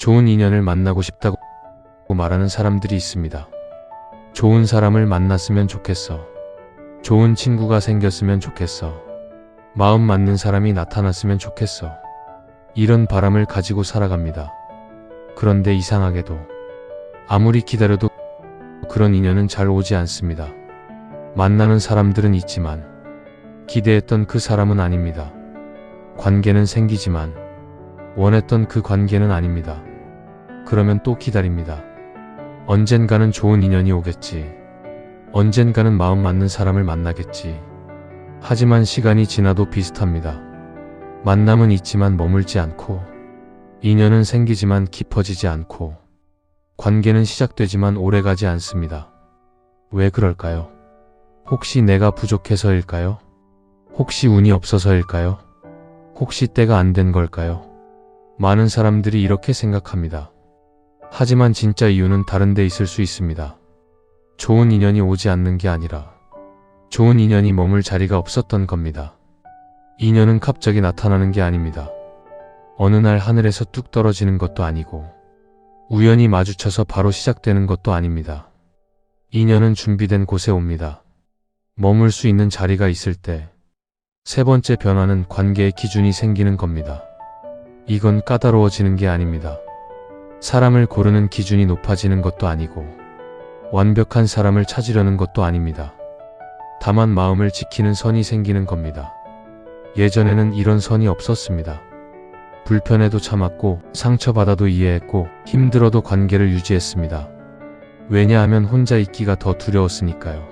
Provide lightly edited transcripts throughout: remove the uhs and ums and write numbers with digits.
좋은 인연을 만나고 싶다고 말하는 사람들이 있습니다. 좋은 사람을 만났으면 좋겠어. 좋은 친구가 생겼으면 좋겠어. 마음 맞는 사람이 나타났으면 좋겠어. 이런 바람을 가지고 살아갑니다. 그런데 이상하게도 아무리 기다려도 그런 인연은 잘 오지 않습니다. 만나는 사람들은 있지만 기대했던 그 사람은 아닙니다. 관계는 생기지만 원했던 그 관계는 아닙니다. 그러면 또 기다립니다. 언젠가는 좋은 인연이 오겠지. 언젠가는 마음 맞는 사람을 만나겠지. 하지만 시간이 지나도 비슷합니다. 만남은 있지만 머물지 않고, 인연은 생기지만 깊어지지 않고, 관계는 시작되지만 오래가지 않습니다. 왜 그럴까요? 혹시 내가 부족해서일까요? 혹시 운이 없어서일까요? 혹시 때가 안 된 걸까요? 많은 사람들이 이렇게 생각합니다. 하지만 진짜 이유는 다른 데 있을 수 있습니다. 좋은 인연이 오지 않는 게 아니라 좋은 인연이 머물 자리가 없었던 겁니다. 인연은 갑자기 나타나는 게 아닙니다. 어느 날 하늘에서 뚝 떨어지는 것도 아니고 우연히 마주쳐서 바로 시작되는 것도 아닙니다. 인연은 준비된 곳에 옵니다. 머물 수 있는 자리가 있을 때 세 번째 변화는 관계의 기준이 생기는 겁니다. 이건 까다로워지는 게 아닙니다. 사람을 고르는 기준이 높아지는 것도 아니고 완벽한 사람을 찾으려는 것도 아닙니다. 다만 마음을 지키는 선이 생기는 겁니다. 예전에는 이런 선이 없었습니다. 불편해도 참았고 상처받아도 이해했고 힘들어도 관계를 유지했습니다. 왜냐하면 혼자 있기가 더 두려웠으니까요.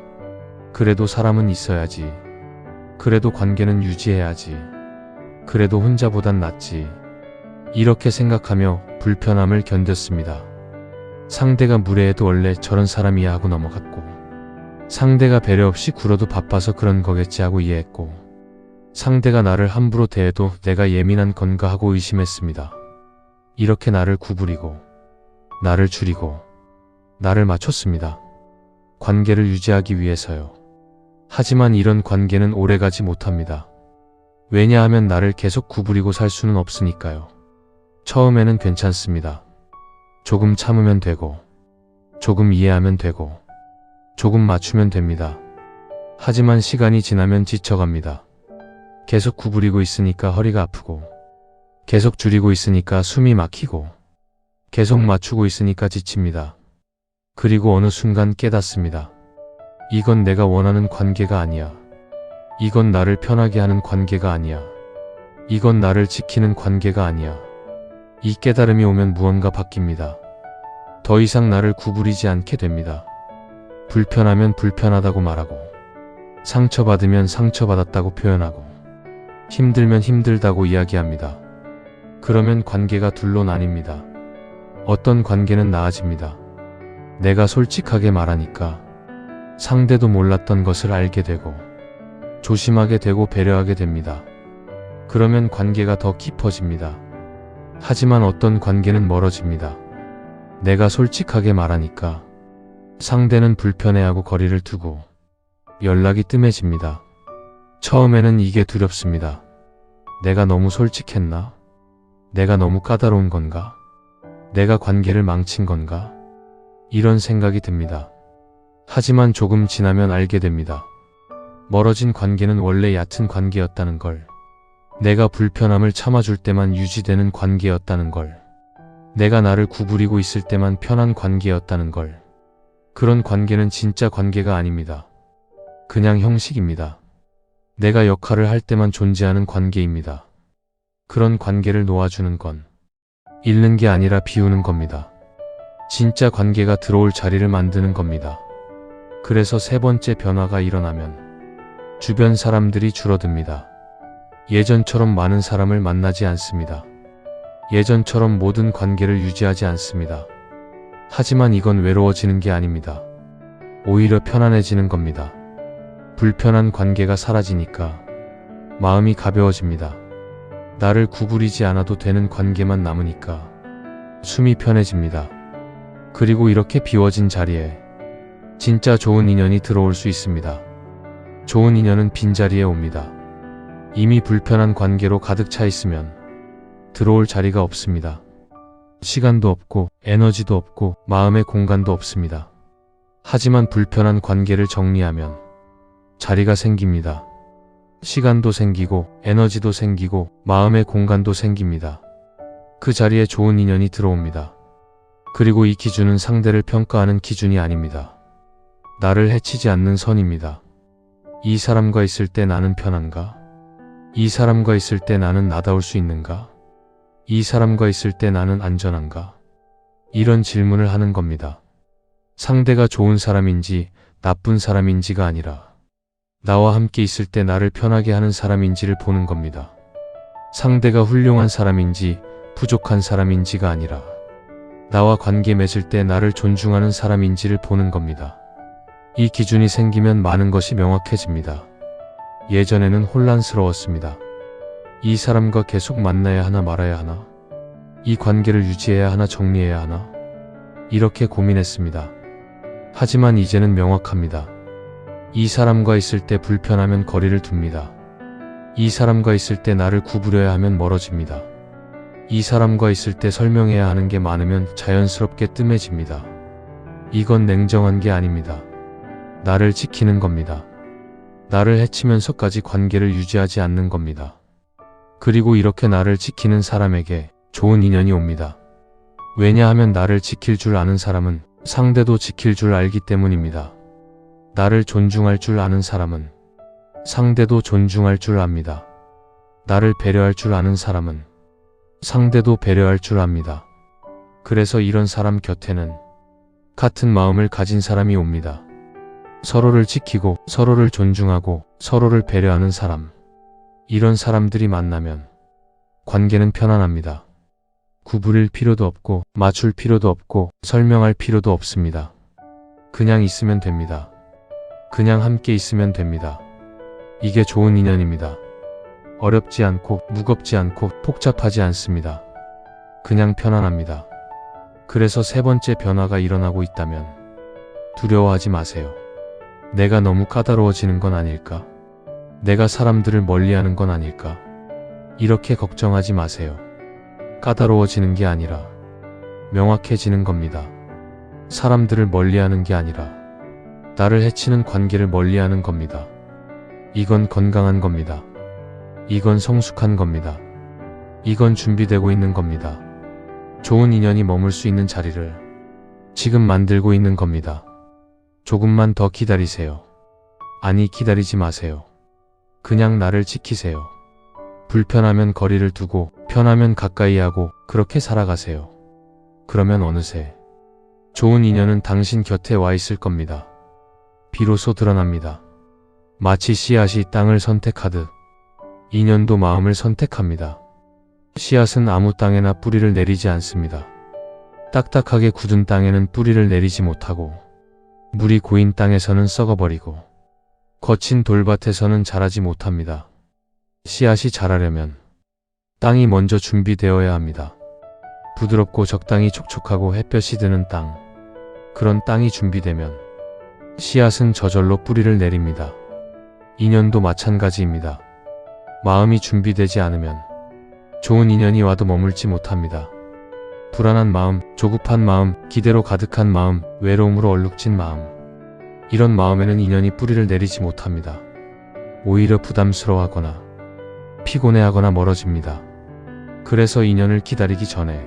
그래도 사람은 있어야지. 그래도 관계는 유지해야지. 그래도 혼자보단 낫지. 이렇게 생각하며 불편함을 견뎠습니다. 상대가 무례해도 원래 저런 사람이야 하고 넘어갔고, 상대가 배려 없이 굴어도 바빠서 그런 거겠지 하고 이해했고, 상대가 나를 함부로 대해도 내가 예민한 건가 하고 의심했습니다. 이렇게 나를 구부리고, 나를 줄이고, 나를 맞췄습니다. 관계를 유지하기 위해서요. 하지만 이런 관계는 오래가지 못합니다. 왜냐하면 나를 계속 구부리고 살 수는 없으니까요. 처음에는 괜찮습니다. 조금 참으면 되고, 조금 이해하면 되고, 조금 맞추면 됩니다. 하지만 시간이 지나면 지쳐갑니다. 계속 구부리고 있으니까 허리가 아프고, 계속 줄이고 있으니까 숨이 막히고, 계속 맞추고 있으니까 지칩니다. 그리고 어느 순간 깨닫습니다. 이건 내가 원하는 관계가 아니야. 이건 나를 편하게 하는 관계가 아니야. 이건 나를 지키는 관계가 아니야. 이 깨달음이 오면 무언가 바뀝니다. 더 이상 나를 구부리지 않게 됩니다. 불편하면 불편하다고 말하고, 상처받으면 상처받았다고 표현하고, 힘들면 힘들다고 이야기합니다. 그러면 관계가 둘로 나뉩니다. 어떤 관계는 나아집니다. 내가 솔직하게 말하니까 상대도 몰랐던 것을 알게 되고, 조심하게 되고 배려하게 됩니다. 그러면 관계가 더 깊어집니다. 하지만 어떤 관계는 멀어집니다. 내가 솔직하게 말하니까 상대는 불편해하고 거리를 두고 연락이 뜸해집니다. 처음에는 이게 두렵습니다. 내가 너무 솔직했나? 내가 너무 까다로운 건가? 내가 관계를 망친 건가? 이런 생각이 듭니다. 하지만 조금 지나면 알게 됩니다. 멀어진 관계는 원래 얕은 관계였다는 걸. 내가 불편함을 참아줄 때만 유지되는 관계였다는 걸. 내가 나를 구부리고 있을 때만 편한 관계였다는 걸. 그런 관계는 진짜 관계가 아닙니다. 그냥 형식입니다. 내가 역할을 할 때만 존재하는 관계입니다. 그런 관계를 놓아주는 건 잃는 게 아니라 비우는 겁니다. 진짜 관계가 들어올 자리를 만드는 겁니다. 그래서 세 번째 변화가 일어나면 주변 사람들이 줄어듭니다. 예전처럼 많은 사람을 만나지 않습니다. 예전처럼 모든 관계를 유지하지 않습니다. 하지만 이건 외로워지는 게 아닙니다. 오히려 편안해지는 겁니다. 불편한 관계가 사라지니까 마음이 가벼워집니다. 나를 구부리지 않아도 되는 관계만 남으니까 숨이 편해집니다. 그리고 이렇게 비워진 자리에 진짜 좋은 인연이 들어올 수 있습니다. 좋은 인연은 빈자리에 옵니다. 이미 불편한 관계로 가득 차 있으면 들어올 자리가 없습니다. 시간도 없고 에너지도 없고 마음의 공간도 없습니다. 하지만 불편한 관계를 정리하면 자리가 생깁니다. 시간도 생기고 에너지도 생기고 마음의 공간도 생깁니다. 그 자리에 좋은 인연이 들어옵니다. 그리고 이 기준은 상대를 평가하는 기준이 아닙니다. 나를 해치지 않는 선입니다. 이 사람과 있을 때 나는 편한가? 이 사람과 있을 때 나는 나다울 수 있는가? 이 사람과 있을 때 나는 안전한가? 이런 질문을 하는 겁니다. 상대가 좋은 사람인지 나쁜 사람인지가 아니라 나와 함께 있을 때 나를 편하게 하는 사람인지를 보는 겁니다. 상대가 훌륭한 사람인지 부족한 사람인지가 아니라 나와 관계 맺을 때 나를 존중하는 사람인지를 보는 겁니다. 이 기준이 생기면 많은 것이 명확해집니다. 예전에는 혼란스러웠습니다. 이 사람과 계속 만나야 하나 말아야 하나? 이 관계를 유지해야 하나 정리해야 하나? 이렇게 고민했습니다. 하지만 이제는 명확합니다. 이 사람과 있을 때 불편하면 거리를 둡니다. 이 사람과 있을 때 나를 구부려야 하면 멀어집니다. 이 사람과 있을 때 설명해야 하는 게 많으면 자연스럽게 뜸해집니다. 이건 냉정한 게 아닙니다. 나를 지키는 겁니다. 나를 해치면서까지 관계를 유지하지 않는 겁니다. 그리고 이렇게 나를 지키는 사람에게 좋은 인연이 옵니다. 왜냐하면 나를 지킬 줄 아는 사람은 상대도 지킬 줄 알기 때문입니다. 나를 존중할 줄 아는 사람은 상대도 존중할 줄 압니다. 나를 배려할 줄 아는 사람은 상대도 배려할 줄 압니다. 그래서 이런 사람 곁에는 같은 마음을 가진 사람이 옵니다. 서로를 지키고 서로를 존중하고 서로를 배려하는 사람. 이런 사람들이 만나면 관계는 편안합니다. 구부릴 필요도 없고 맞출 필요도 없고 설명할 필요도 없습니다. 그냥 있으면 됩니다. 그냥 함께 있으면 됩니다. 이게 좋은 인연입니다. 어렵지 않고 무겁지 않고 복잡하지 않습니다. 그냥 편안합니다. 그래서 세 번째 변화가 일어나고 있다면 두려워하지 마세요. 내가 너무 까다로워지는 건 아닐까? 내가 사람들을 멀리하는 건 아닐까? 이렇게 걱정하지 마세요. 까다로워지는 게 아니라 명확해지는 겁니다. 사람들을 멀리하는 게 아니라 나를 해치는 관계를 멀리하는 겁니다. 이건 건강한 겁니다. 이건 성숙한 겁니다. 이건 준비되고 있는 겁니다. 좋은 인연이 머물 수 있는 자리를 지금 만들고 있는 겁니다. 조금만 더 기다리세요. 아니, 기다리지 마세요. 그냥 나를 지키세요. 불편하면 거리를 두고 편하면 가까이 하고 그렇게 살아가세요. 그러면 어느새 좋은 인연은 당신 곁에 와 있을 겁니다. 비로소 드러납니다. 마치 씨앗이 땅을 선택하듯 인연도 마음을 선택합니다. 씨앗은 아무 땅에나 뿌리를 내리지 않습니다. 딱딱하게 굳은 땅에는 뿌리를 내리지 못하고 물이 고인 땅에서는 썩어버리고 거친 돌밭에서는 자라지 못합니다. 씨앗이 자라려면 땅이 먼저 준비되어야 합니다. 부드럽고 적당히 촉촉하고 햇볕이 드는 땅. 그런 땅이 준비되면 씨앗은 저절로 뿌리를 내립니다. 인연도 마찬가지입니다. 마음이 준비되지 않으면 좋은 인연이 와도 머물지 못합니다. 불안한 마음, 조급한 마음, 기대로 가득한 마음, 외로움으로 얼룩진 마음. 이런 마음에는 인연이 뿌리를 내리지 못합니다. 오히려 부담스러워하거나 피곤해하거나 멀어집니다. 그래서 인연을 기다리기 전에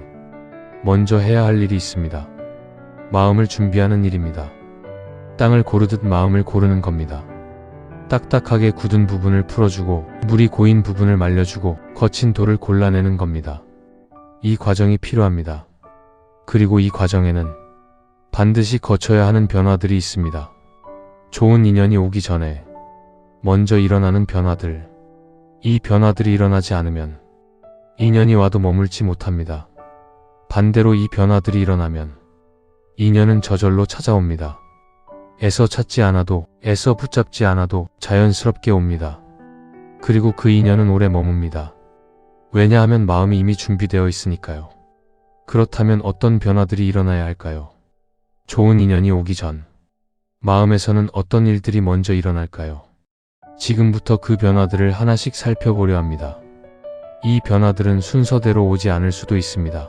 먼저 해야 할 일이 있습니다. 마음을 준비하는 일입니다. 땅을 고르듯 마음을 고르는 겁니다. 딱딱하게 굳은 부분을 풀어주고 물이 고인 부분을 말려주고 거친 돌을 골라내는 겁니다. 이 과정이 필요합니다. 그리고 이 과정에는 반드시 거쳐야 하는 변화들이 있습니다. 좋은 인연이 오기 전에 먼저 일어나는 변화들. 이 변화들이 일어나지 않으면 인연이 와도 머물지 못합니다. 반대로 이 변화들이 일어나면 인연은 저절로 찾아옵니다. 애써 찾지 않아도, 애써 붙잡지 않아도 자연스럽게 옵니다. 그리고 그 인연은 오래 머뭅니다. 왜냐하면 마음이 이미 준비되어 있으니까요. 그렇다면 어떤 변화들이 일어나야 할까요? 좋은 인연이 오기 전 마음에서는 어떤 일들이 먼저 일어날까요? 지금부터 그 변화들을 하나씩 살펴보려 합니다. 이 변화들은 순서대로 오지 않을 수도 있습니다.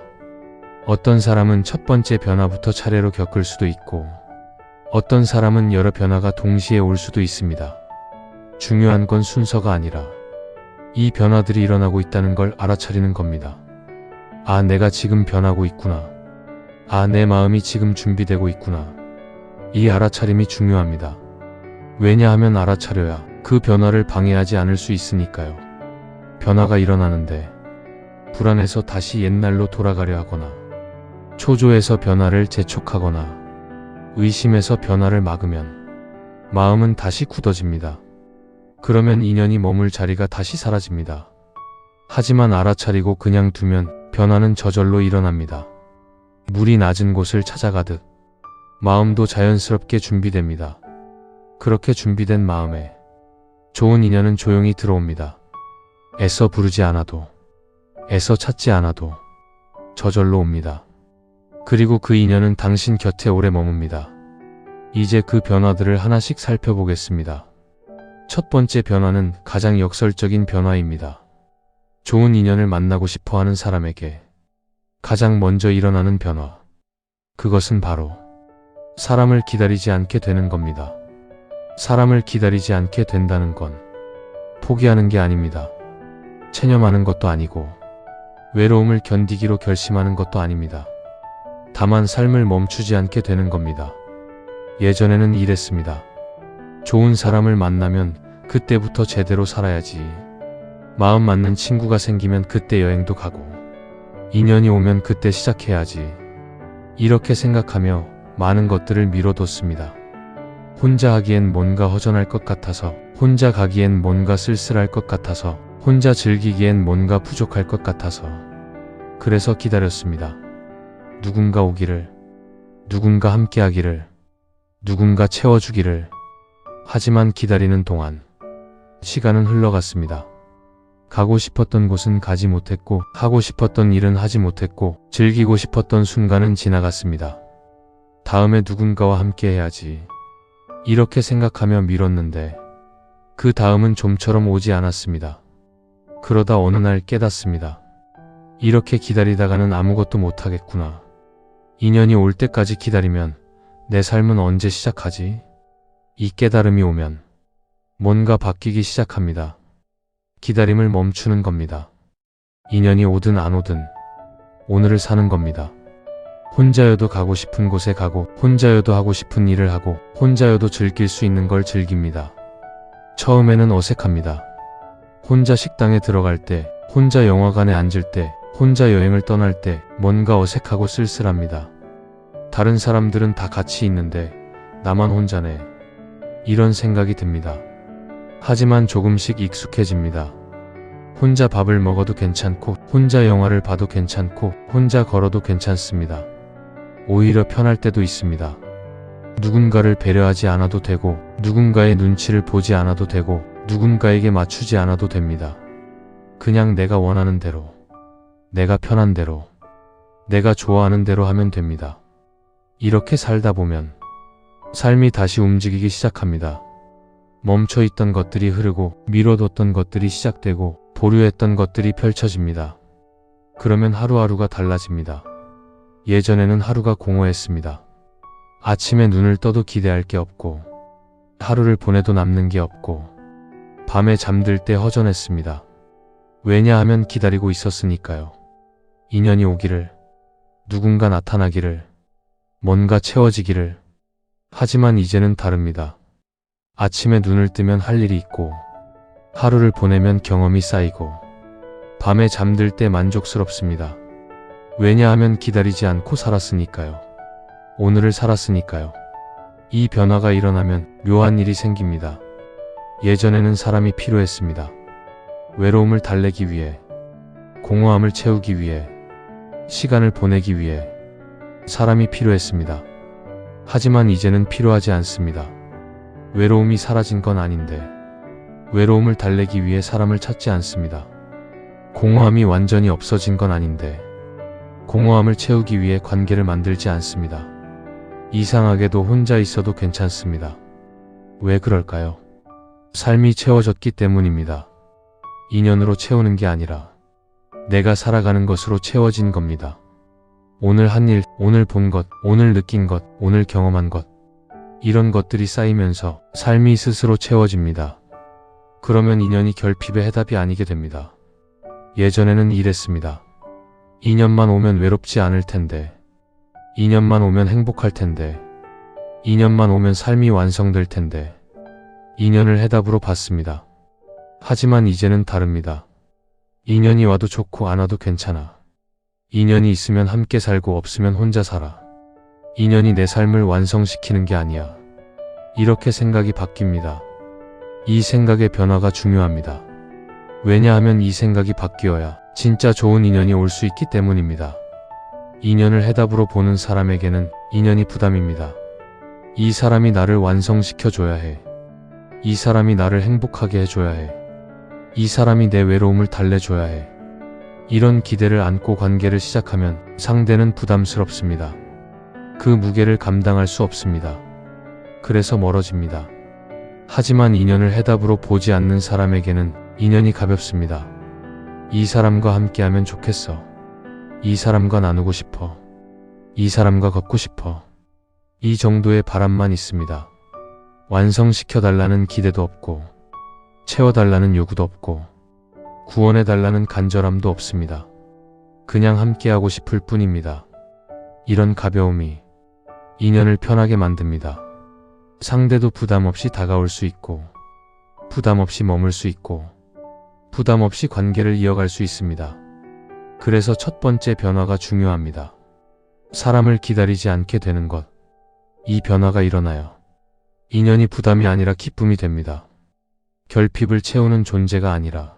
어떤 사람은 첫 번째 변화부터 차례로 겪을 수도 있고 어떤 사람은 여러 변화가 동시에 올 수도 있습니다. 중요한 건 순서가 아니라 이 변화들이 일어나고 있다는 걸 알아차리는 겁니다. 아, 내가 지금 변하고 있구나. 아, 내 마음이 지금 준비되고 있구나. 이 알아차림이 중요합니다. 왜냐하면 알아차려야 그 변화를 방해하지 않을 수 있으니까요. 변화가 일어나는데 불안해서 다시 옛날로 돌아가려 하거나 초조해서 변화를 재촉하거나 의심해서 변화를 막으면 마음은 다시 굳어집니다. 그러면 인연이 머물 자리가 다시 사라집니다. 하지만 알아차리고 그냥 두면 변화는 저절로 일어납니다. 물이 낮은 곳을 찾아가듯 마음도 자연스럽게 준비됩니다. 그렇게 준비된 마음에 좋은 인연은 조용히 들어옵니다. 애써 부르지 않아도, 애써 찾지 않아도 저절로 옵니다. 그리고 그 인연은 당신 곁에 오래 머뭅니다. 이제 그 변화들을 하나씩 살펴보겠습니다. 첫 번째 변화는 가장 역설적인 변화입니다. 좋은 인연을 만나고 싶어 하는 사람에게 가장 먼저 일어나는 변화. 그것은 바로 사람을 기다리지 않게 되는 겁니다. 사람을 기다리지 않게 된다는 건 포기하는 게 아닙니다. 체념하는 것도 아니고 외로움을 견디기로 결심하는 것도 아닙니다. 다만 삶을 멈추지 않게 되는 겁니다. 예전에는 이랬습니다. 좋은 사람을 만나면 그때부터 제대로 살아야지. 마음 맞는 친구가 생기면 그때 여행도 가고 인연이 오면 그때 시작해야지. 이렇게 생각하며 많은 것들을 미뤄뒀습니다. 혼자 하기엔 뭔가 허전할 것 같아서, 혼자 가기엔 뭔가 쓸쓸할 것 같아서, 혼자 즐기기엔 뭔가 부족할 것 같아서 그래서 기다렸습니다. 누군가 오기를, 누군가 함께하기를, 누군가 채워주기를. 하지만 기다리는 동안 시간은 흘러갔습니다. 가고 싶었던 곳은 가지 못했고 하고 싶었던 일은 하지 못했고 즐기고 싶었던 순간은 지나갔습니다. 다음에 누군가와 함께 해야지. 이렇게 생각하며 미뤘는데 그 다음은 좀처럼 오지 않았습니다. 그러다 어느 날 깨닫습니다. 이렇게 기다리다가는 아무것도 못하겠구나. 인연이 올 때까지 기다리면 내 삶은 언제 시작하지? 이 깨달음이 오면 뭔가 바뀌기 시작합니다. 기다림을 멈추는 겁니다. 인연이 오든 안 오든 오늘을 사는 겁니다. 혼자여도 가고 싶은 곳에 가고 혼자여도 하고 싶은 일을 하고 혼자여도 즐길 수 있는 걸 즐깁니다. 처음에는 어색합니다. 혼자 식당에 들어갈 때, 혼자 영화관에 앉을 때, 혼자 여행을 떠날 때 뭔가 어색하고 쓸쓸합니다. 다른 사람들은 다 같이 있는데 나만 혼자네. 이런 생각이 듭니다. 하지만 조금씩 익숙해집니다. 혼자 밥을 먹어도 괜찮고 혼자 영화를 봐도 괜찮고 혼자 걸어도 괜찮습니다. 오히려 편할 때도 있습니다. 누군가를 배려하지 않아도 되고 누군가의 눈치를 보지 않아도 되고 누군가에게 맞추지 않아도 됩니다. 그냥 내가 원하는 대로, 내가 편한 대로, 내가 좋아하는 대로 하면 됩니다. 이렇게 살다 보면 삶이 다시 움직이기 시작합니다. 멈춰있던 것들이 흐르고 미뤄뒀던 것들이 시작되고 보류했던 것들이 펼쳐집니다. 그러면 하루하루가 달라집니다. 예전에는 하루가 공허했습니다. 아침에 눈을 떠도 기대할 게 없고 하루를 보내도 남는 게 없고 밤에 잠들 때 허전했습니다. 왜냐하면 기다리고 있었으니까요. 인연이 오기를, 누군가 나타나기를, 뭔가 채워지기를. 하지만 이제는 다릅니다. 아침에 눈을 뜨면 할 일이 있고 하루를 보내면 경험이 쌓이고 밤에 잠들 때 만족스럽습니다. 왜냐하면 기다리지 않고 살았으니까요. 오늘을 살았으니까요. 이 변화가 일어나면 묘한 일이 생깁니다. 예전에는 사람이 필요했습니다. 외로움을 달래기 위해, 공허함을 채우기 위해, 시간을 보내기 위해 사람이 필요했습니다. 하지만 이제는 필요하지 않습니다. 외로움이 사라진 건 아닌데 외로움을 달래기 위해 사람을 찾지 않습니다. 공허함이 완전히 없어진 건 아닌데 공허함을 채우기 위해 관계를 만들지 않습니다. 이상하게도 혼자 있어도 괜찮습니다. 왜 그럴까요? 삶이 채워졌기 때문입니다. 인연으로 채우는 게 아니라 내가 살아가는 것으로 채워진 겁니다. 오늘 한 일, 오늘 본 것, 오늘 느낀 것, 오늘 경험한 것. 이런 것들이 쌓이면서 삶이 스스로 채워집니다. 그러면 인연이 결핍의 해답이 아니게 됩니다. 예전에는 이랬습니다. 2년만 오면 외롭지 않을 텐데, 2년만 오면 행복할 텐데, 2년만 오면 삶이 완성될 텐데, 2년을 해답으로 봤습니다. 하지만 이제는 다릅니다. 2년이 와도 좋고 안 와도 괜찮아. 2년이 있으면 함께 살고 없으면 혼자 살아. 2년이 내 삶을 완성시키는 게 아니야. 이렇게 생각이 바뀝니다. 이 생각의 변화가 중요합니다. 왜냐하면 이 생각이 바뀌어야 진짜 좋은 인연이 올 수 있기 때문입니다. 인연을 해답으로 보는 사람에게는 인연이 부담입니다. 이 사람이 나를 완성시켜줘야 해. 이 사람이 나를 행복하게 해줘야 해. 이 사람이 내 외로움을 달래줘야 해. 이런 기대를 안고 관계를 시작하면 상대는 부담스럽습니다. 그 무게를 감당할 수 없습니다. 그래서 멀어집니다. 하지만 인연을 해답으로 보지 않는 사람에게는 인연이 가볍습니다. 이 사람과 함께하면 좋겠어. 이 사람과 나누고 싶어. 이 사람과 걷고 싶어. 이 정도의 바람만 있습니다. 완성시켜달라는 기대도 없고, 채워달라는 요구도 없고, 구원해달라는 간절함도 없습니다. 그냥 함께하고 싶을 뿐입니다. 이런 가벼움이 인연을 편하게 만듭니다. 상대도 부담 없이 다가올 수 있고, 부담 없이 머물 수 있고, 부담 없이 관계를 이어갈 수 있습니다. 그래서 첫 번째 변화가 중요합니다. 사람을 기다리지 않게 되는 것. 이 변화가 일어나요. 인연이 부담이 아니라 기쁨이 됩니다. 결핍을 채우는 존재가 아니라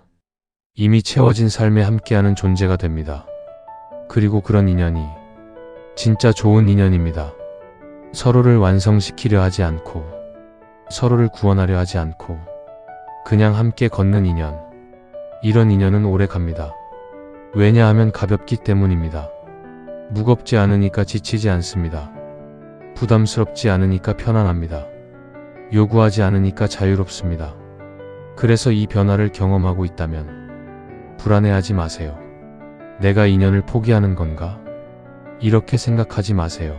이미 채워진 삶에 함께하는 존재가 됩니다. 그리고 그런 인연이 진짜 좋은 인연입니다. 서로를 완성시키려 하지 않고, 서로를 구원하려 하지 않고, 그냥 함께 걷는 인연. 이런 인연은 오래 갑니다. 왜냐하면 가볍기 때문입니다. 무겁지 않으니까 지치지 않습니다. 부담스럽지 않으니까 편안합니다. 요구하지 않으니까 자유롭습니다. 그래서 이 변화를 경험하고 있다면 불안해하지 마세요. 내가 인연을 포기하는 건가? 이렇게 생각하지 마세요.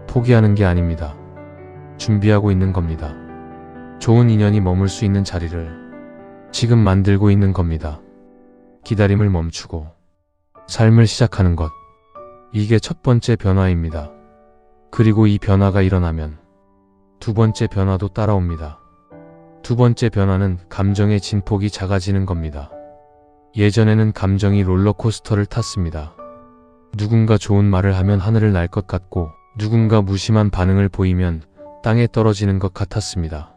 포기하는 게 아닙니다. 준비하고 있는 겁니다. 좋은 인연이 머물 수 있는 자리를 지금 만들고 있는 겁니다. 기다림을 멈추고 삶을 시작하는 것. 이게 첫 번째 변화입니다. 그리고 이 변화가 일어나면 두 번째 변화도 따라옵니다. 두 번째 변화는 감정의 진폭이 작아지는 겁니다. 예전에는 감정이 롤러코스터를 탔습니다. 누군가 좋은 말을 하면 하늘을 날 것 같고, 누군가 무심한 반응을 보이면 땅에 떨어지는 것 같았습니다.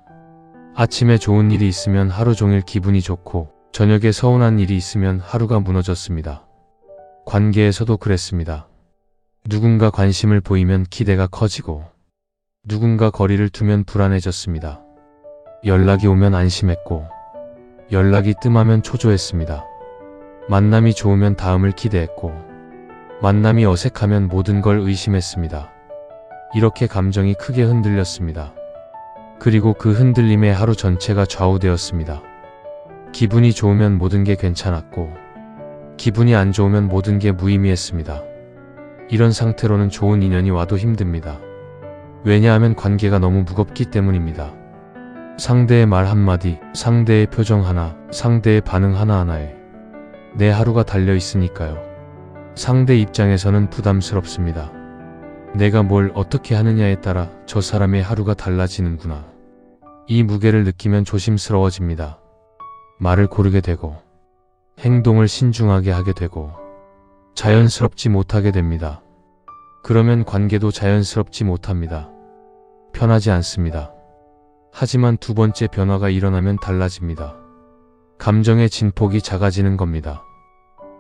아침에 좋은 일이 있으면 하루 종일 기분이 좋고, 저녁에 서운한 일이 있으면 하루가 무너졌습니다. 관계에서도 그랬습니다. 누군가 관심을 보이면 기대가 커지고, 누군가 거리를 두면 불안해졌습니다. 연락이 오면 안심했고, 연락이 뜸하면 초조했습니다. 만남이 좋으면 다음을 기대했고, 만남이 어색하면 모든 걸 의심했습니다. 이렇게 감정이 크게 흔들렸습니다. 그리고 그 흔들림에 하루 전체가 좌우되었습니다. 기분이 좋으면 모든 게 괜찮았고, 기분이 안 좋으면 모든 게 무의미했습니다. 이런 상태로는 좋은 인연이 와도 힘듭니다. 왜냐하면 관계가 너무 무겁기 때문입니다. 상대의 말 한마디, 상대의 표정 하나, 상대의 반응 하나하나에 내 하루가 달려 있으니까요. 상대 입장에서는 부담스럽습니다. 내가 뭘 어떻게 하느냐에 따라 저 사람의 하루가 달라지는구나. 이 무게를 느끼면 조심스러워집니다. 말을 고르게 되고, 행동을 신중하게 하게 되고, 자연스럽지 못하게 됩니다. 그러면 관계도 자연스럽지 못합니다. 편하지 않습니다. 하지만 두 번째 변화가 일어나면 달라집니다. 감정의 진폭이 작아지는 겁니다.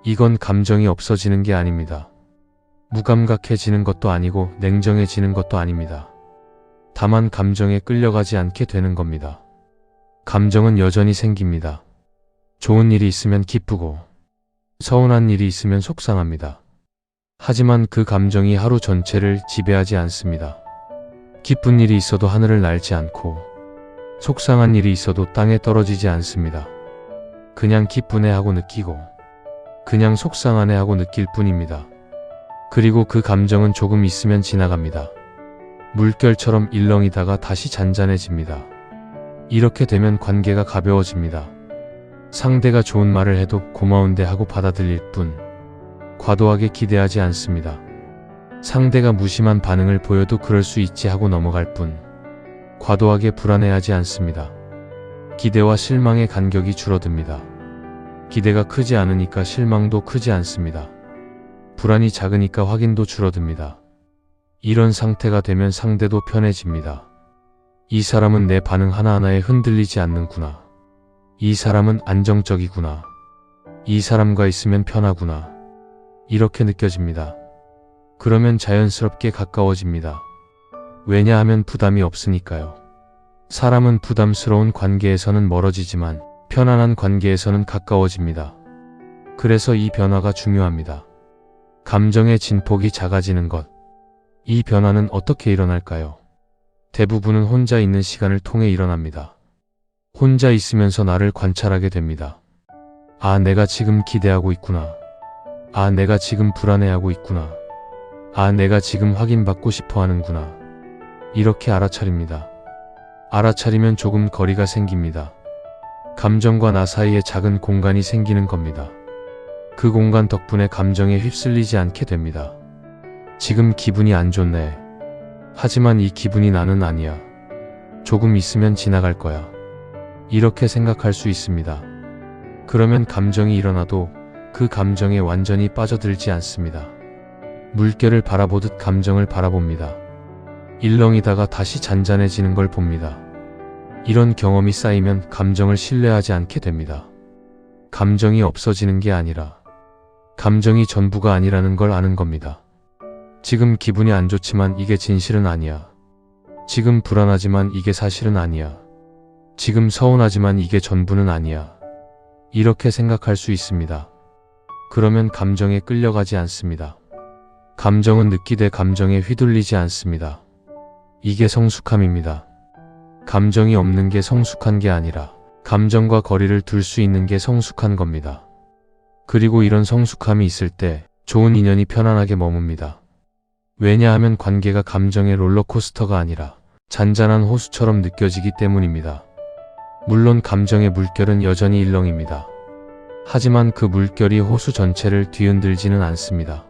이건 감정이 없어지는 게 아닙니다. 무감각해지는 것도 아니고 냉정해지는 것도 아닙니다. 다만 감정에 끌려가지 않게 되는 겁니다. 감정은 여전히 생깁니다. 좋은 일이 있으면 기쁘고, 서운한 일이 있으면 속상합니다. 하지만 그 감정이 하루 전체를 지배하지 않습니다. 기쁜 일이 있어도 하늘을 날지 않고, 속상한 일이 있어도 땅에 떨어지지 않습니다. 그냥 기쁘네 하고 느끼고, 그냥 속상하네 하고 느낄 뿐입니다. 그리고 그 감정은 조금 있으면 지나갑니다. 물결처럼 일렁이다가 다시 잔잔해집니다. 이렇게 되면 관계가 가벼워집니다. 상대가 좋은 말을 해도 고마운데 하고 받아들일 뿐, 과도하게 기대하지 않습니다. 상대가 무심한 반응을 보여도 그럴 수 있지 하고 넘어갈 뿐, 과도하게 불안해하지 않습니다. 기대와 실망의 간격이 줄어듭니다. 기대가 크지 않으니까 실망도 크지 않습니다. 불안이 작으니까 확인도 줄어듭니다. 이런 상태가 되면 상대도 편해집니다. 이 사람은 내 반응 하나하나에 흔들리지 않는구나. 이 사람은 안정적이구나. 이 사람과 있으면 편하구나. 이렇게 느껴집니다. 그러면 자연스럽게 가까워집니다. 왜냐하면 부담이 없으니까요. 사람은 부담스러운 관계에서는 멀어지지만 편안한 관계에서는 가까워집니다. 그래서 이 변화가 중요합니다. 감정의 진폭이 작아지는 것. 이 변화는 어떻게 일어날까요? 대부분은 혼자 있는 시간을 통해 일어납니다. 혼자 있으면서 나를 관찰하게 됩니다. 아, 내가 지금 기대하고 있구나. 아, 내가 지금 불안해하고 있구나. 아, 내가 지금 확인받고 싶어 하는구나. 이렇게 알아차립니다. 알아차리면 조금 거리가 생깁니다. 감정과 나 사이에 작은 공간이 생기는 겁니다. 그 공간 덕분에 감정에 휩쓸리지 않게 됩니다. 지금 기분이 안 좋네. 하지만 이 기분이 나는 아니야. 조금 있으면 지나갈 거야. 이렇게 생각할 수 있습니다. 그러면 감정이 일어나도 그 감정에 완전히 빠져들지 않습니다. 물결을 바라보듯 감정을 바라봅니다. 일렁이다가 다시 잔잔해지는 걸 봅니다. 이런 경험이 쌓이면 감정을 신뢰하지 않게 됩니다. 감정이 없어지는 게 아니라 감정이 전부가 아니라는 걸 아는 겁니다. 지금 기분이 안 좋지만 이게 진실은 아니야. 지금 불안하지만 이게 사실은 아니야. 지금 서운하지만 이게 전부는 아니야. 이렇게 생각할 수 있습니다. 그러면 감정에 끌려가지 않습니다. 감정은 느끼되 감정에 휘둘리지 않습니다. 이게 성숙함입니다. 감정이 없는 게 성숙한 게 아니라 감정과 거리를 둘 수 있는 게 성숙한 겁니다. 그리고 이런 성숙함이 있을 때 좋은 인연이 편안하게 머뭅니다. 왜냐하면 관계가 감정의 롤러코스터가 아니라 잔잔한 호수처럼 느껴지기 때문입니다. 물론 감정의 물결은 여전히 일렁입니다. 하지만 그 물결이 호수 전체를 뒤흔들지는 않습니다.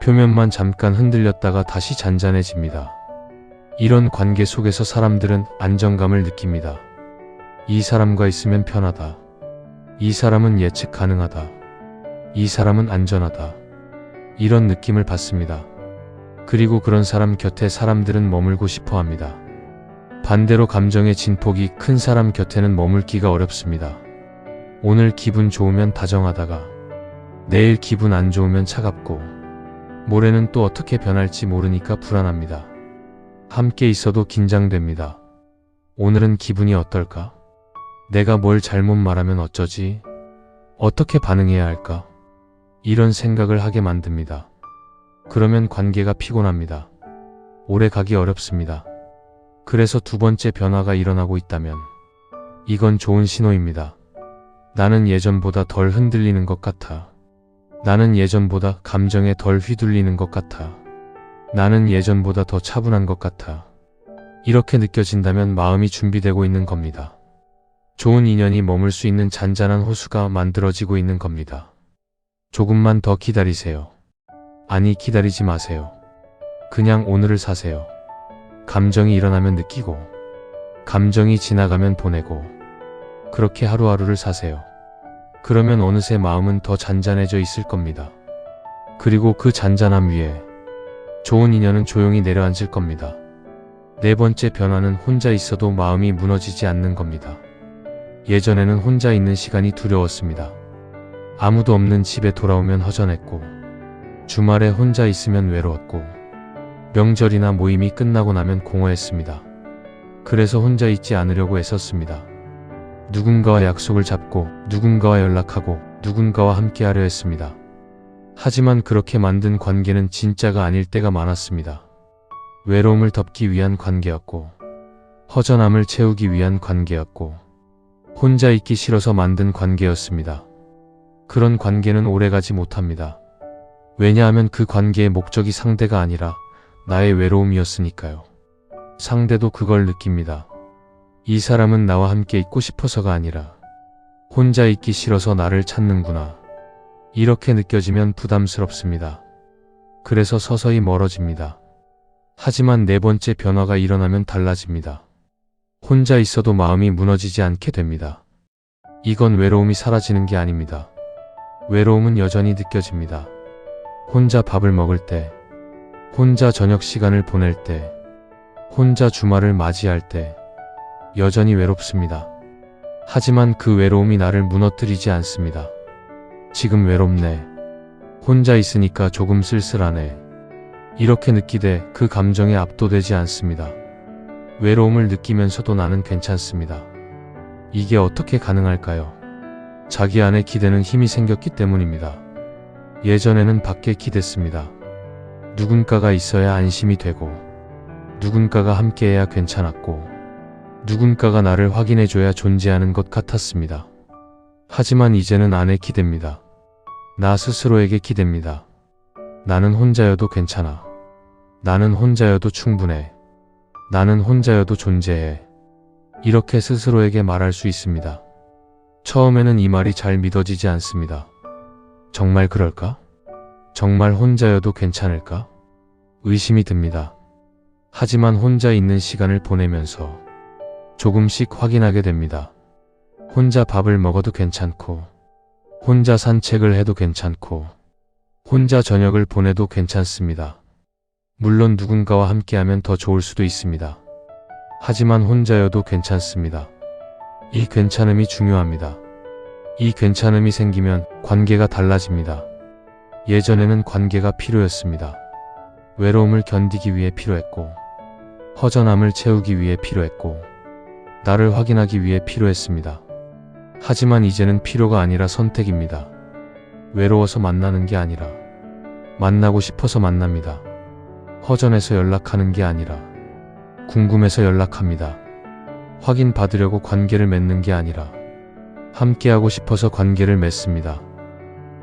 표면만 잠깐 흔들렸다가 다시 잔잔해집니다. 이런 관계 속에서 사람들은 안정감을 느낍니다. 이 사람과 있으면 편하다. 이 사람은 예측 가능하다. 이 사람은 안전하다. 이런 느낌을 받습니다. 그리고 그런 사람 곁에 사람들은 머물고 싶어 합니다. 반대로 감정의 진폭이 큰 사람 곁에는 머물기가 어렵습니다. 오늘 기분 좋으면 다정하다가 내일 기분 안 좋으면 차갑고 모레는 또 어떻게 변할지 모르니까 불안합니다. 함께 있어도 긴장됩니다. 오늘은 기분이 어떨까? 내가 뭘 잘못 말하면 어쩌지? 어떻게 반응해야 할까? 이런 생각을 하게 만듭니다. 그러면 관계가 피곤합니다. 오래 가기 어렵습니다. 그래서 두 번째 변화가 일어나고 있다면 이건 좋은 신호입니다. 나는 예전보다 덜 흔들리는 것 같아. 나는 예전보다 감정에 덜 휘둘리는 것 같아. 나는 예전보다 더 차분한 것 같아. 이렇게 느껴진다면 마음이 준비되고 있는 겁니다. 좋은 인연이 머물 수 있는 잔잔한 호수가 만들어지고 있는 겁니다. 조금만 더 기다리세요. 아니, 기다리지 마세요. 그냥 오늘을 사세요. 감정이 일어나면 느끼고, 감정이 지나가면 보내고, 그렇게 하루하루를 사세요. 그러면 어느새 마음은 더 잔잔해져 있을 겁니다. 그리고 그 잔잔함 위에 좋은 인연은 조용히 내려앉을 겁니다. 네 번째 변화는 혼자 있어도 마음이 무너지지 않는 겁니다. 예전에는 혼자 있는 시간이 두려웠습니다. 아무도 없는 집에 돌아오면 허전했고, 주말에 혼자 있으면 외로웠고, 명절이나 모임이 끝나고 나면 공허했습니다. 그래서 혼자 있지 않으려고 애썼습니다. 누군가와 약속을 잡고, 누군가와 연락하고, 누군가와 함께하려 했습니다. 하지만 그렇게 만든 관계는 진짜가 아닐 때가 많았습니다. 외로움을 덮기 위한 관계였고, 허전함을 채우기 위한 관계였고, 혼자 있기 싫어서 만든 관계였습니다. 그런 관계는 오래가지 못합니다. 왜냐하면 그 관계의 목적이 상대가 아니라 나의 외로움이었으니까요. 상대도 그걸 느낍니다. 이 사람은 나와 함께 있고 싶어서가 아니라 혼자 있기 싫어서 나를 찾는구나. 이렇게 느껴지면 부담스럽습니다. 그래서 서서히 멀어집니다. 하지만 네 번째 변화가 일어나면 달라집니다. 혼자 있어도 마음이 무너지지 않게 됩니다. 이건 외로움이 사라지는 게 아닙니다. 외로움은 여전히 느껴집니다. 혼자 밥을 먹을 때, 혼자 저녁 시간을 보낼 때, 혼자 주말을 맞이할 때 여전히 외롭습니다. 하지만 그 외로움이 나를 무너뜨리지 않습니다. 지금 외롭네. 혼자 있으니까 조금 쓸쓸하네. 이렇게 느끼되 그 감정에 압도되지 않습니다. 외로움을 느끼면서도 나는 괜찮습니다. 이게 어떻게 가능할까요? 자기 안에 기대는 힘이 생겼기 때문입니다. 예전에는 밖에 기댔습니다. 누군가가 있어야 안심이 되고, 누군가가 함께해야 괜찮았고, 누군가가 나를 확인해줘야 존재하는 것 같았습니다. 하지만 이제는 안에 기댑니다. 나 스스로에게 기댑니다. 나는 혼자여도 괜찮아. 나는 혼자여도 충분해. 나는 혼자여도 존재해. 이렇게 스스로에게 말할 수 있습니다. 처음에는 이 말이 잘 믿어지지 않습니다. 정말 그럴까? 정말 혼자여도 괜찮을까? 의심이 듭니다. 하지만 혼자 있는 시간을 보내면서 조금씩 확인하게 됩니다. 혼자 밥을 먹어도 괜찮고, 혼자 산책을 해도 괜찮고, 혼자 저녁을 보내도 괜찮습니다. 물론 누군가와 함께하면 더 좋을 수도 있습니다. 하지만 혼자여도 괜찮습니다. 이 괜찮음이 중요합니다. 이 괜찮음이 생기면 관계가 달라집니다. 예전에는 관계가 필요했습니다. 외로움을 견디기 위해 필요했고, 허전함을 채우기 위해 필요했고, 나를 확인하기 위해 필요했습니다. 하지만 이제는 필요가 아니라 선택입니다. 외로워서 만나는 게 아니라 만나고 싶어서 만납니다. 허전해서 연락하는 게 아니라 궁금해서 연락합니다. 확인받으려고 관계를 맺는 게 아니라 함께하고 싶어서 관계를 맺습니다.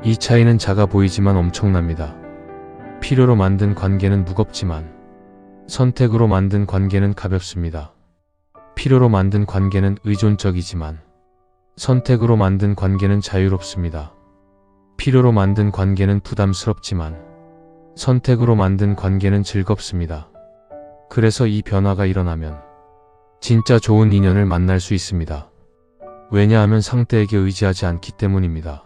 이 차이는 작아 보이지만 엄청납니다. 필요로 만든 관계는 무겁지만 선택으로 만든 관계는 가볍습니다. 필요로 만든 관계는 의존적이지만 선택으로 만든 관계는 자유롭습니다. 필요로 만든 관계는 부담스럽지만 선택으로 만든 관계는 즐겁습니다. 그래서 이 변화가 일어나면 진짜 좋은 인연을 만날 수 있습니다. 왜냐하면 상대에게 의지하지 않기 때문입니다.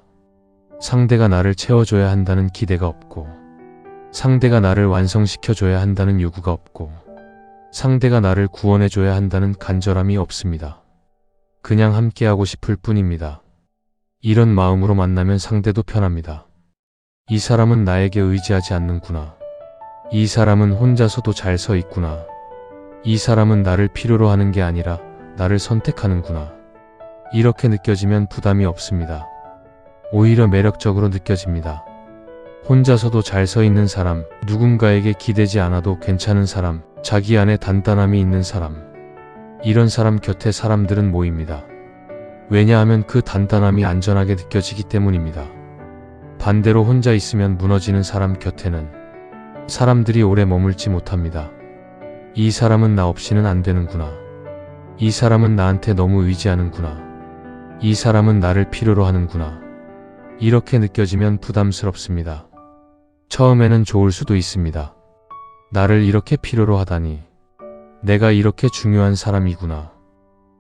상대가 나를 채워줘야 한다는 기대가 없고, 상대가 나를 완성시켜줘야 한다는 요구가 없고, 상대가 나를 구원해줘야 한다는 간절함이 없습니다. 그냥 함께하고 싶을 뿐입니다. 이런 마음으로 만나면 상대도 편합니다. 이 사람은 나에게 의지하지 않는구나. 이 사람은 혼자서도 잘 서 있구나. 이 사람은 나를 필요로 하는 게 아니라 나를 선택하는구나. 이렇게 느껴지면 부담이 없습니다. 오히려 매력적으로 느껴집니다. 혼자서도 잘 서 있는 사람, 누군가에게 기대지 않아도 괜찮은 사람, 자기 안에 단단함이 있는 사람, 이런 사람 곁에 사람들은 모입니다. 왜냐하면 그 단단함이 안전하게 느껴지기 때문입니다. 반대로 혼자 있으면 무너지는 사람 곁에는 사람들이 오래 머물지 못합니다. 이 사람은 나 없이는 안 되는구나. 이 사람은 나한테 너무 의지하는구나. 이 사람은 나를 필요로 하는구나. 이렇게 느껴지면 부담스럽습니다. 처음에는 좋을 수도 있습니다. 나를 이렇게 필요로 하다니. 내가 이렇게 중요한 사람이구나.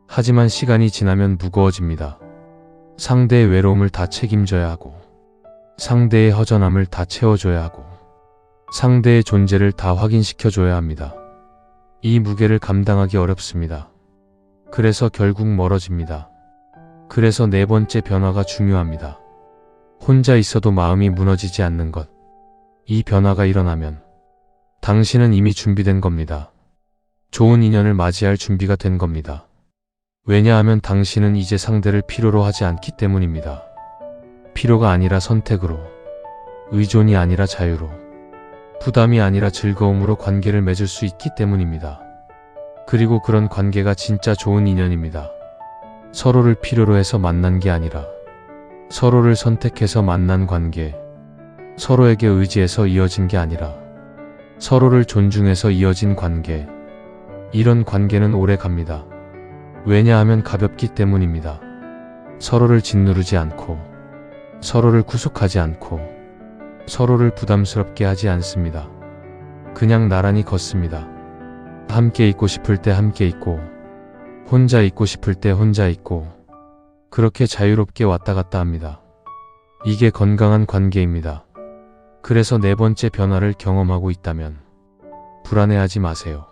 하지만 시간이 지나면 무거워집니다. 상대의 외로움을 다 책임져야 하고, 상대의 허전함을 다 채워줘야 하고, 상대의 존재를 다 확인시켜줘야 합니다. 이 무게를 감당하기 어렵습니다. 그래서 결국 멀어집니다. 그래서 네 번째 변화가 중요합니다. 혼자 있어도 마음이 무너지지 않는 것. 이 변화가 일어나면 당신은 이미 준비된 겁니다. 좋은 인연을 맞이할 준비가 된 겁니다. 왜냐하면 당신은 이제 상대를 필요로 하지 않기 때문입니다. 필요가 아니라 선택으로, 의존이 아니라 자유로, 부담이 아니라 즐거움으로 관계를 맺을 수 있기 때문입니다. 그리고 그런 관계가 진짜 좋은 인연입니다. 서로를 필요로 해서 만난 게 아니라 서로를 선택해서 만난 관계, 서로에게 의지해서 이어진 게 아니라 서로를 존중해서 이어진 관계. 이런 관계는 오래 갑니다. 왜냐하면 가볍기 때문입니다. 서로를 짓누르지 않고, 서로를 구속하지 않고, 서로를 부담스럽게 하지 않습니다. 그냥 나란히 걷습니다. 함께 있고 싶을 때 함께 있고, 혼자 있고 싶을 때 혼자 있고, 그렇게 자유롭게 왔다 갔다 합니다. 이게 건강한 관계입니다. 그래서 네 번째 변화를 경험하고 있다면 불안해하지 마세요.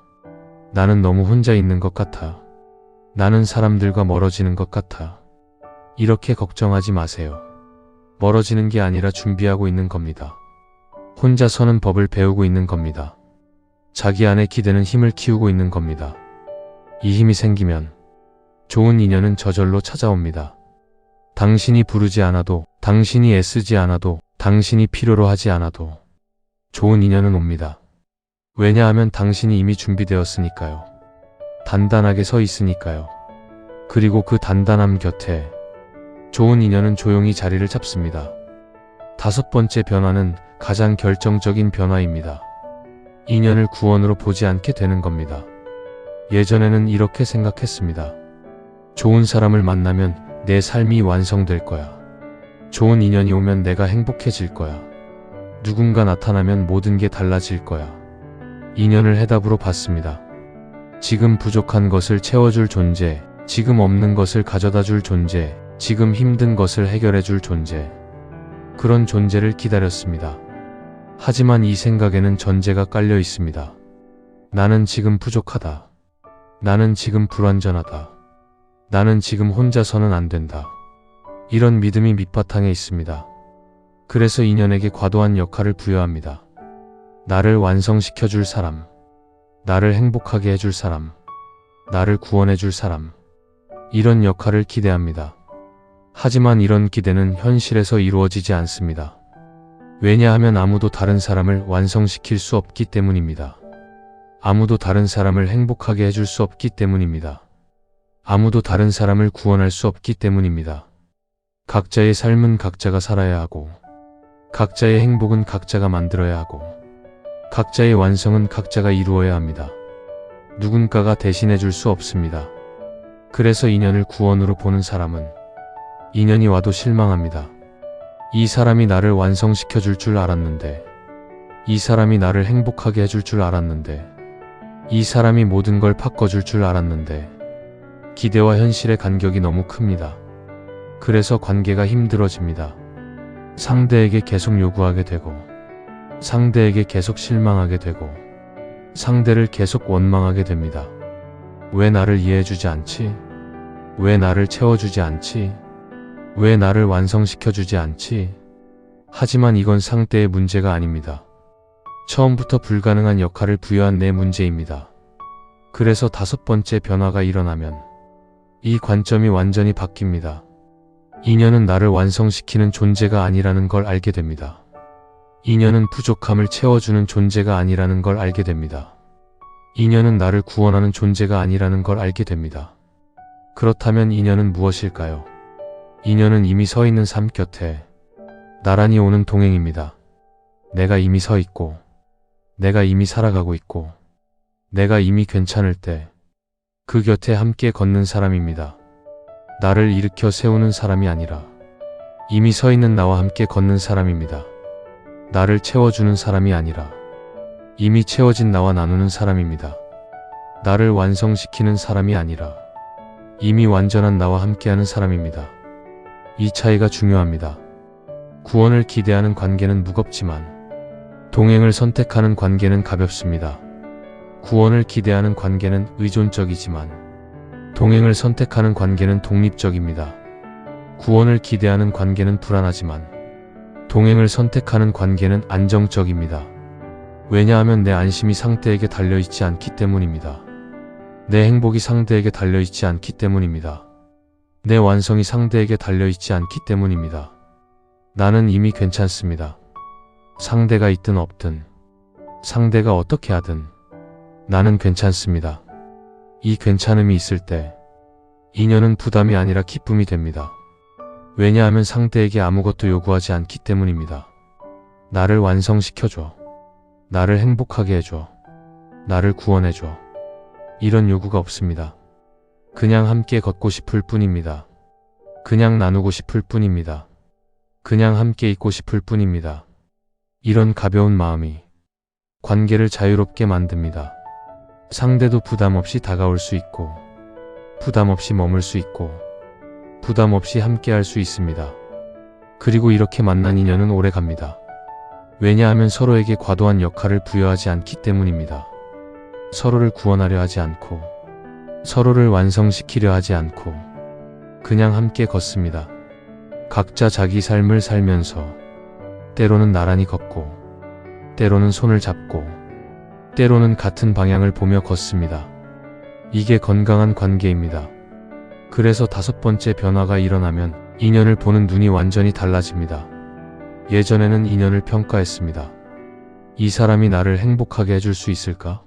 나는 너무 혼자 있는 것 같아. 나는 사람들과 멀어지는 것 같아. 이렇게 걱정하지 마세요. 멀어지는 게 아니라 준비하고 있는 겁니다. 혼자 서는 법을 배우고 있는 겁니다. 자기 안에 기대는 힘을 키우고 있는 겁니다. 이 힘이 생기면 좋은 인연은 저절로 찾아옵니다. 당신이 부르지 않아도, 당신이 애쓰지 않아도, 당신이 필요로 하지 않아도 좋은 인연은 옵니다. 왜냐하면 당신이 이미 준비되었으니까요. 단단하게 서 있으니까요. 그리고 그 단단함 곁에 좋은 인연은 조용히 자리를 잡습니다. 다섯 번째 변화는 가장 결정적인 변화입니다. 인연을 구원으로 보지 않게 되는 겁니다. 예전에는 이렇게 생각했습니다. 좋은 사람을 만나면 내 삶이 완성될 거야. 좋은 인연이 오면 내가 행복해질 거야. 누군가 나타나면 모든 게 달라질 거야. 인연을 해답으로 봤습니다. 지금 부족한 것을 채워줄 존재, 지금 없는 것을 가져다 줄 존재, 지금 힘든 것을 해결해 줄 존재. 그런 존재를 기다렸습니다. 하지만 이 생각에는 전제가 깔려 있습니다. 나는 지금 부족하다. 나는 지금 불완전하다. 나는 지금 혼자서는 안 된다. 이런 믿음이 밑바탕에 있습니다. 그래서 인연에게 과도한 역할을 부여합니다. 나를 완성시켜 줄 사람, 나를 행복하게 해줄 사람, 나를 구원해 줄 사람, 이런 역할을 기대합니다. 하지만 이런 기대는 현실에서 이루어지지 않습니다. 왜냐하면 아무도 다른 사람을 완성시킬 수 없기 때문입니다. 아무도 다른 사람을 행복하게 해줄 수 없기 때문입니다. 아무도 다른 사람을 구원할 수 없기 때문입니다. 각자의 삶은 각자가 살아야 하고, 각자의 행복은 각자가 만들어야 하고, 각자의 완성은 각자가 이루어야 합니다. 누군가가 대신해 줄 수 없습니다. 그래서 인연을 구원으로 보는 사람은 인연이 와도 실망합니다. 이 사람이 나를 완성시켜 줄 줄 알았는데, 이 사람이 나를 행복하게 해줄 줄 알았는데, 이 사람이 모든 걸 바꿔줄 줄 알았는데, 기대와 현실의 간격이 너무 큽니다. 그래서 관계가 힘들어집니다. 상대에게 계속 요구하게 되고, 상대에게 계속 실망하게 되고, 상대를 계속 원망하게 됩니다. 왜 나를 이해해주지 않지? 왜 나를 채워주지 않지? 왜 나를 완성시켜주지 않지? 하지만 이건 상대의 문제가 아닙니다. 처음부터 불가능한 역할을 부여한 내 문제입니다. 그래서 다섯 번째 변화가 일어나면 이 관점이 완전히 바뀝니다. 인연은 나를 완성시키는 존재가 아니라는 걸 알게 됩니다. 인연은 부족함을 채워주는 존재가 아니라는 걸 알게 됩니다. 인연은 나를 구원하는 존재가 아니라는 걸 알게 됩니다. 그렇다면 인연은 무엇일까요? 인연은 이미 서 있는 삶 곁에 나란히 오는 동행입니다. 내가 이미 서 있고, 내가 이미 살아가고 있고, 내가 이미 괜찮을 때 그 곁에 함께 걷는 사람입니다. 나를 일으켜 세우는 사람이 아니라 이미 서 있는 나와 함께 걷는 사람입니다. 나를 채워주는 사람이 아니라 이미 채워진 나와 나누는 사람입니다. 나를 완성시키는 사람이 아니라 이미 완전한 나와 함께하는 사람입니다. 이 차이가 중요합니다. 구원을 기대하는 관계는 무겁지만 동행을 선택하는 관계는 가볍습니다. 구원을 기대하는 관계는 의존적이지만 동행을 선택하는 관계는 독립적입니다. 구원을 기대하는 관계는 불안하지만 동행을 선택하는 관계는 안정적입니다. 왜냐하면 내 안심이 상대에게 달려있지 않기 때문입니다. 내 행복이 상대에게 달려있지 않기 때문입니다. 내 완성이 상대에게 달려있지 않기 때문입니다. 나는 이미 괜찮습니다. 상대가 있든 없든, 상대가 어떻게 하든 나는 괜찮습니다. 이 괜찮음이 있을 때 인연은 부담이 아니라 기쁨이 됩니다. 왜냐하면 상대에게 아무것도 요구하지 않기 때문입니다. 나를 완성시켜줘. 나를 행복하게 해줘. 나를 구원해줘. 이런 요구가 없습니다. 그냥 함께 걷고 싶을 뿐입니다. 그냥 나누고 싶을 뿐입니다. 그냥 함께 있고 싶을 뿐입니다. 이런 가벼운 마음이 관계를 자유롭게 만듭니다. 상대도 부담 없이 다가올 수 있고, 부담 없이 머물 수 있고, 부담 없이 함께 할 수 있습니다. 그리고 이렇게 만난 인연은 오래 갑니다. 왜냐하면 서로에게 과도한 역할을 부여하지 않기 때문입니다. 서로를 구원하려 하지 않고, 서로를 완성시키려 하지 않고, 그냥 함께 걷습니다. 각자 자기 삶을 살면서, 때로는 나란히 걷고, 때로는 손을 잡고, 때로는 같은 방향을 보며 걷습니다. 이게 건강한 관계입니다. 그래서 5번째 변화가 일어나면 인연을 보는 눈이 완전히 달라집니다. 예전에는 인연을 평가했습니다. 이 사람이 나를 행복하게 해줄 수 있을까?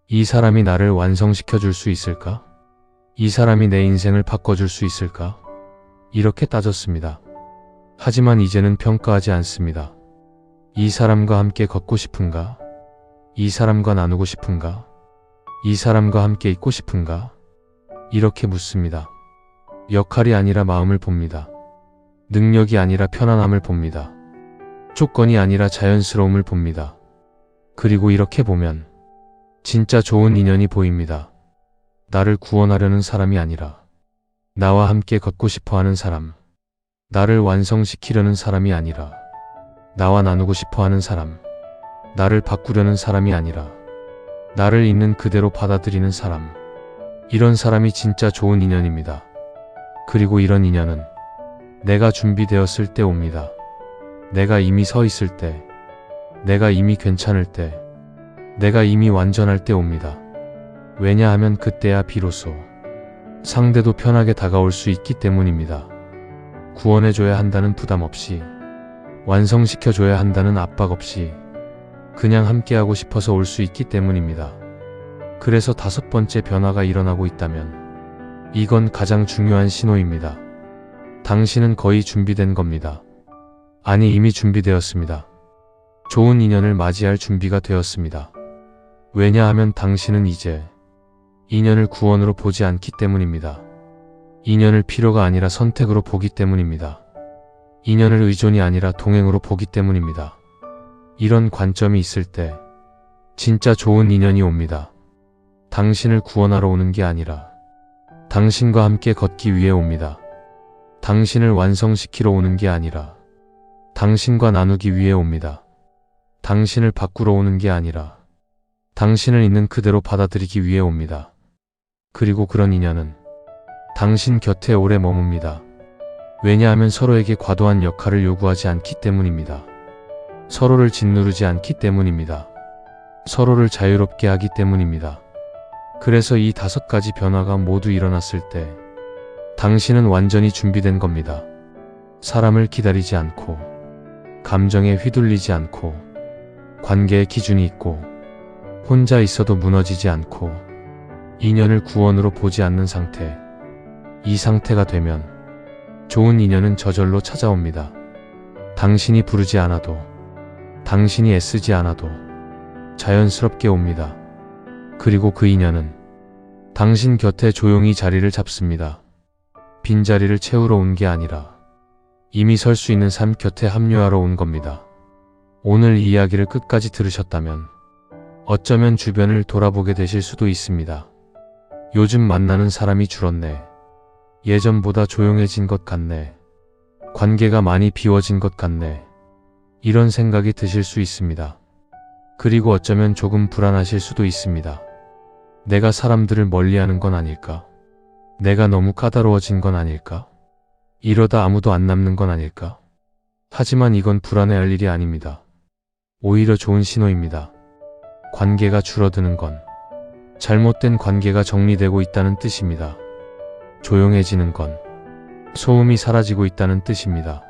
이 사람이 나를 완성시켜 줄 수 있을까? 이 사람이 내 인생을 바꿔줄 수 있을까? 이렇게 따졌습니다. 하지만 이제는 평가하지 않습니다. 이 사람과 함께 걷고 싶은가? 이 사람과 나누고 싶은가? 이 사람과 함께 있고 싶은가? 이렇게 묻습니다. 역할이 아니라 마음을 봅니다. 능력이 아니라 편안함을 봅니다. 조건이 아니라 자연스러움을 봅니다. 그리고 이렇게 보면 진짜 좋은 인연이 보입니다. 나를 구원하려는 사람이 아니라 나와 함께 걷고 싶어 하는 사람, 나를 완성시키려는 사람이 아니라 나와 나누고 싶어 하는 사람, 나를 바꾸려는 사람이 아니라 나를 있는 그대로 받아들이는 사람, 이런 사람이 진짜 좋은 인연입니다. 그리고 이런 인연은 내가 준비되었을 때 옵니다. 내가 이미 서 있을 때, 내가 이미 괜찮을 때, 내가 이미 완전할 때 옵니다. 왜냐하면 그때야 비로소 상대도 편하게 다가올 수 있기 때문입니다. 구원해줘야 한다는 부담 없이, 완성시켜줘야 한다는 압박 없이 그냥 함께하고 싶어서 올 수 있기 때문입니다. 그래서 5번째 변화가 일어나고 있다면 이건 가장 중요한 신호입니다. 당신은 거의 준비된 겁니다. 아니, 이미 준비되었습니다. 좋은 인연을 맞이할 준비가 되었습니다. 왜냐하면 당신은 이제 인연을 구원으로 보지 않기 때문입니다. 인연을 필요가 아니라 선택으로 보기 때문입니다. 인연을 의존이 아니라 동행으로 보기 때문입니다. 이런 관점이 있을 때 진짜 좋은 인연이 옵니다. 당신을 구원하러 오는 게 아니라 당신과 함께 걷기 위해 옵니다. 당신을 완성시키러 오는 게 아니라 당신과 나누기 위해 옵니다. 당신을 바꾸러 오는 게 아니라 당신을 있는 그대로 받아들이기 위해 옵니다. 그리고 그런 인연은 당신 곁에 오래 머뭅니다. 왜냐하면 서로에게 과도한 역할을 요구하지 않기 때문입니다. 서로를 짓누르지 않기 때문입니다. 서로를 자유롭게 하기 때문입니다. 그래서 이 5가지 변화가 모두 일어났을 때 당신은 완전히 준비된 겁니다. 사람을 기다리지 않고, 감정에 휘둘리지 않고, 관계의 기준이 있고, 혼자 있어도 무너지지 않고, 인연을 구원으로 보지 않는 상태. 이 상태가 되면 좋은 인연은 저절로 찾아옵니다. 당신이 부르지 않아도, 당신이 애쓰지 않아도 자연스럽게 옵니다. 그리고 그 인연은 당신 곁에 조용히 자리를 잡습니다. 빈자리를 채우러 온 게 아니라 이미 설 수 있는 삶 곁에 합류하러 온 겁니다. 오늘 이 이야기를 끝까지 들으셨다면 어쩌면 주변을 돌아보게 되실 수도 있습니다. 요즘 만나는 사람이 줄었네. 예전보다 조용해진 것 같네. 관계가 많이 비워진 것 같네. 이런 생각이 드실 수 있습니다. 그리고 어쩌면 조금 불안하실 수도 있습니다. 내가 사람들을 멀리하는 건 아닐까? 내가 너무 까다로워진 건 아닐까? 이러다 아무도 안 남는 건 아닐까? 하지만 이건 불안해할 일이 아닙니다. 오히려 좋은 신호입니다. 관계가 줄어드는 건 잘못된 관계가 정리되고 있다는 뜻입니다. 조용해지는 건 소음이 사라지고 있다는 뜻입니다.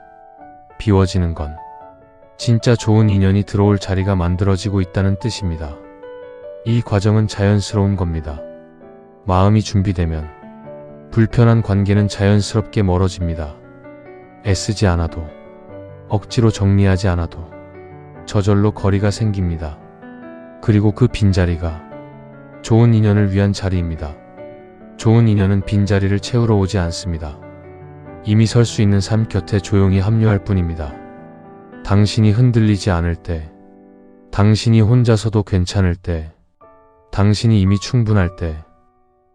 비워지는 건 진짜 좋은 인연이 들어올 자리가 만들어지고 있다는 뜻입니다. 이 과정은 자연스러운 겁니다. 마음이 준비되면 불편한 관계는 자연스럽게 멀어집니다. 애쓰지 않아도, 억지로 정리하지 않아도 저절로 거리가 생깁니다. 그리고 그 빈자리가 좋은 인연을 위한 자리입니다. 좋은 인연은 빈자리를 채우러 오지 않습니다. 이미 설 수 있는 삶 곁에 조용히 합류할 뿐입니다. 당신이 흔들리지 않을 때, 당신이 혼자서도 괜찮을 때, 당신이 이미 충분할 때,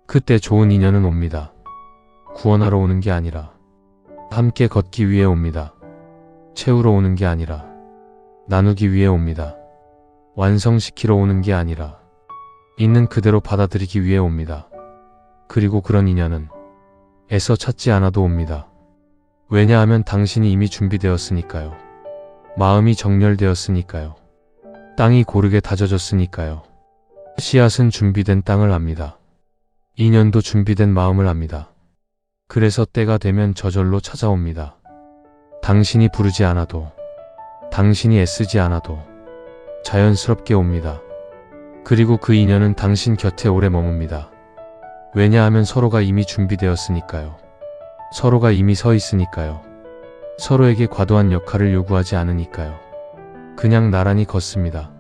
그때 좋은 인연은 옵니다. 구원하러 오는 게 아니라 함께 걷기 위해 옵니다. 채우러 오는 게 아니라 나누기 위해 옵니다. 완성시키러 오는 게 아니라 있는 그대로 받아들이기 위해 옵니다. 그리고 그런 인연은 애써 찾지 않아도 옵니다. 왜냐하면 당신이 이미 준비되었으니까요. 마음이 정렬되었으니까요. 땅이 고르게 다져졌으니까요. 씨앗은 준비된 땅을 압니다. 인연도 준비된 마음을 압니다. 그래서 때가 되면 저절로 찾아옵니다. 당신이 부르지 않아도, 당신이 애쓰지 않아도 자연스럽게 옵니다. 그리고 그 인연은 당신 곁에 오래 머뭅니다. 왜냐하면 서로가 이미 준비되었으니까요. 서로가 이미 서 있으니까요. 서로에게 과도한 역할을 요구하지 않으니까요. 그냥 나란히 걷습니다.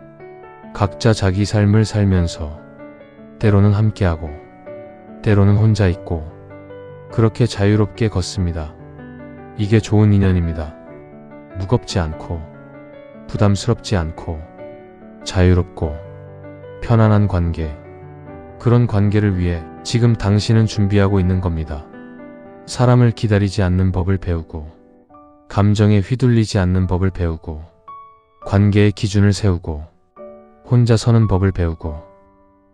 각자 자기 삶을 살면서 때로는 함께하고 때로는 혼자 있고 그렇게 자유롭게 걷습니다. 이게 좋은 인연입니다. 무겁지 않고 부담스럽지 않고 자유롭고 편안한 관계. 그런 관계를 위해 지금 당신은 준비하고 있는 겁니다. 사람을 기다리지 않는 법을 배우고 감정에 휘둘리지 않는 법을 배우고 관계의 기준을 세우고 혼자 서는 법을 배우고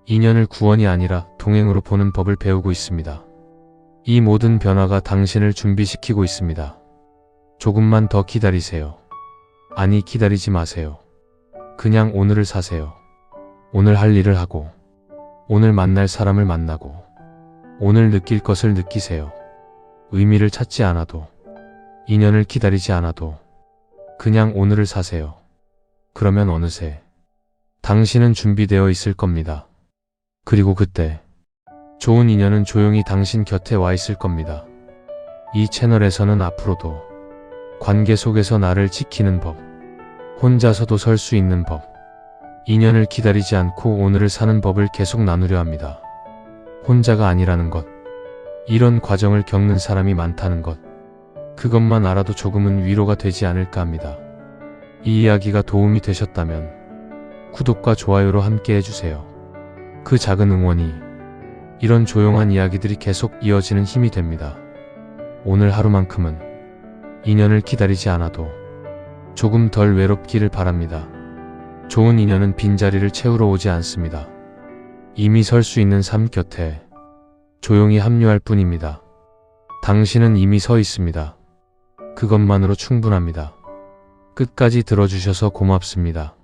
인연을 구원이 아니라 동행으로 보는 법을 배우고 있습니다. 이 모든 변화가 당신을 준비시키고 있습니다. 조금만 더 기다리세요. 아니, 기다리지 마세요. 그냥 오늘을 사세요. 오늘 할 일을 하고 오늘 만날 사람을 만나고 오늘 느낄 것을 느끼세요. 의미를 찾지 않아도 인연을 기다리지 않아도 그냥 오늘을 사세요. 그러면 어느새 당신은 준비되어 있을 겁니다. 그리고 그때 좋은 인연은 조용히 당신 곁에 와 있을 겁니다. 이 채널에서는 앞으로도 관계 속에서 나를 지키는 법, 혼자서도 설 수 있는 법, 인연을 기다리지 않고 오늘을 사는 법을 계속 나누려 합니다. 혼자가 아니라는 것, 이런 과정을 겪는 사람이 많다는 것, 그것만 알아도 조금은 위로가 되지 않을까 합니다. 이 이야기가 도움이 되셨다면 구독과 좋아요로 함께 해주세요. 그 작은 응원이 이런 조용한 이야기들이 계속 이어지는 힘이 됩니다. 오늘 하루만큼은 인연을 기다리지 않아도 조금 덜 외롭기를 바랍니다. 좋은 인연은 빈자리를 채우러 오지 않습니다. 이미 설 수 있는 삶 곁에 조용히 합류할 뿐입니다. 당신은 이미 서 있습니다. 그것만으로 충분합니다. 끝까지 들어주셔서 고맙습니다.